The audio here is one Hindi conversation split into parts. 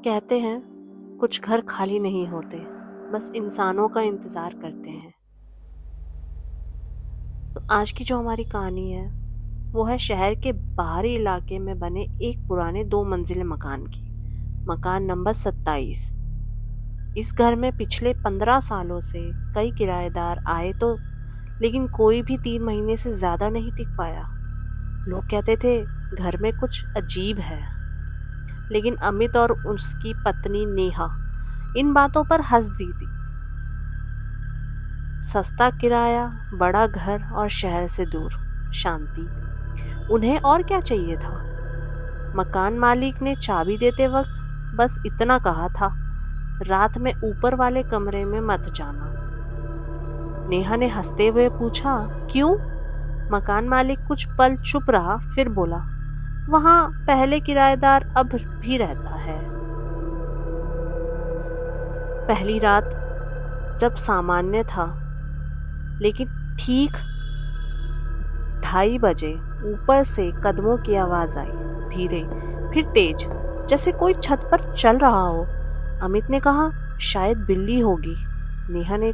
कहते हैं कुछ घर खाली नहीं होते, बस इंसानों का इंतज़ार करते हैं। तो आज की जो हमारी कहानी है, वो है शहर के बाहरी इलाके में बने एक पुराने 2 मंजिले मकान की। मकान नंबर 27। इस घर में पिछले 15 सालों से कई किराएदार आए तो लेकिन कोई भी 3 महीने से ज़्यादा नहीं टिक पाया। लोग कहते थे घर में कुछ अजीब है, लेकिन अमित और उसकी पत्नी नेहा इन बातों पर हंस दी थी। सस्ता किराया, बड़ा घर और शहर से दूर शांति, उन्हें और क्या चाहिए था। मकान मालिक ने चाबी देते वक्त बस इतना कहा था, रात में ऊपर वाले कमरे में मत जाना। नेहा ने हंसते हुए पूछा, क्यों? मकान मालिक कुछ पल चुप रहा, फिर बोला, वहां पहले किराएदार अब भी रहता है। पहली रात जब सामान्य था, लेकिन ठीक 2:30 बजे ऊपर से कदमों की आवाज आई, धीरे फिर तेज, जैसे कोई छत पर चल रहा हो। अमित ने कहा, शायद बिल्ली होगी। नेहा ने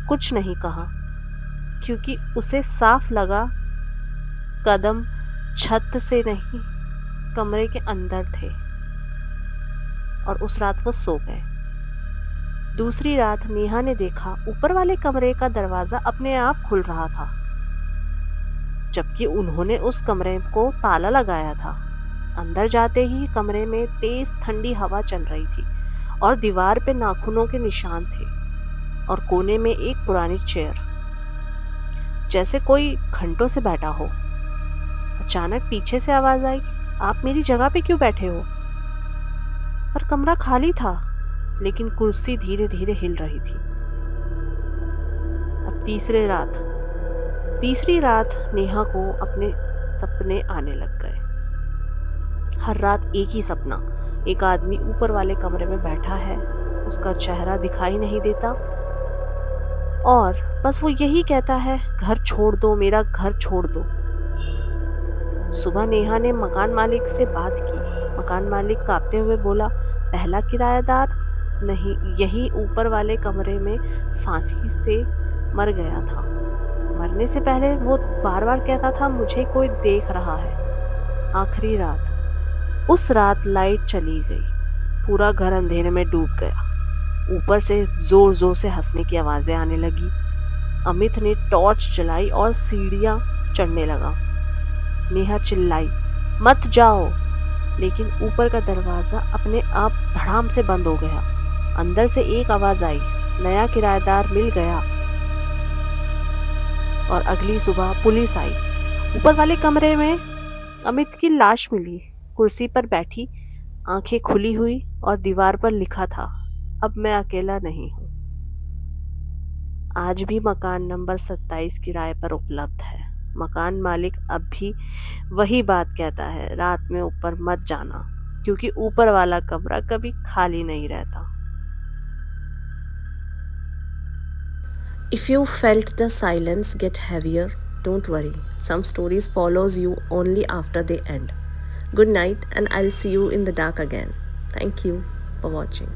कुछ नहीं कहा, क्योंकि उसे साफ लगा कदम छत से नहीं, कमरे के अंदर थे। और उस रात वो सो गए। दूसरी रात नेहा ने देखा ऊपर वाले कमरे का दरवाजा अपने आप खुल रहा था, जबकि उन्होंने उस कमरे को ताला लगाया था। अंदर जाते ही कमरे में तेज ठंडी हवा चल रही थी और दीवार पे नाखूनों के निशान थे और कोने में एक पुरानी चेयर, जैसे कोई घंटों से बैठा हो। अचानक पीछे से आवाज आई, आप मेरी जगह पे क्यों बैठे हो? पर कमरा खाली था, लेकिन कुर्सी धीरे धीरे हिल रही थी। अब तीसरी रात नेहा को अपने सपने आने लग गए। हर रात एक ही सपना, एक आदमी ऊपर वाले कमरे में बैठा है, उसका चेहरा दिखाई नहीं देता और बस वो यही कहता है, घर छोड़ दो, मेरा घर छोड़ दो। सुबह नेहा ने मकान मालिक से बात की। मकान मालिक कांपते हुए बोला, पहला किराएदार नहीं, यही ऊपर वाले कमरे में फांसी से मर गया था। मरने से पहले वो बार बार कहता था, मुझे कोई देख रहा है। आखिरी रात, उस रात लाइट चली गई, पूरा घर अंधेरे में डूब गया। ऊपर से जोर जोर से हंसने की आवाजें आने लगी। अमित ने टॉर्च जलाई और सीढ़ियां चढ़ने लगा। नेहा चिल्लाई, मत जाओ, लेकिन ऊपर का दरवाजा अपने आप धड़ाम से बंद हो गया। अंदर से एक आवाज आई, नया किराएदार मिल गया। और अगली सुबह पुलिस आई। ऊपर वाले कमरे में अमित की लाश मिली, कुर्सी पर बैठी, आंखें खुली हुई और दीवार पर लिखा था, अब मैं अकेला नहीं हूँ। आज भी मकान नंबर 27 किराए पर उपलब्ध है। मकान मालिक अब भी वही बात कहता है, रात में ऊपर मत जाना, क्योंकि ऊपर वाला कमरा कभी खाली नहीं रहता। If you felt the silence get heavier, don't worry. Some stories follows you only after they end. Good night, and I'll see you in the dark again. Thank you for watching.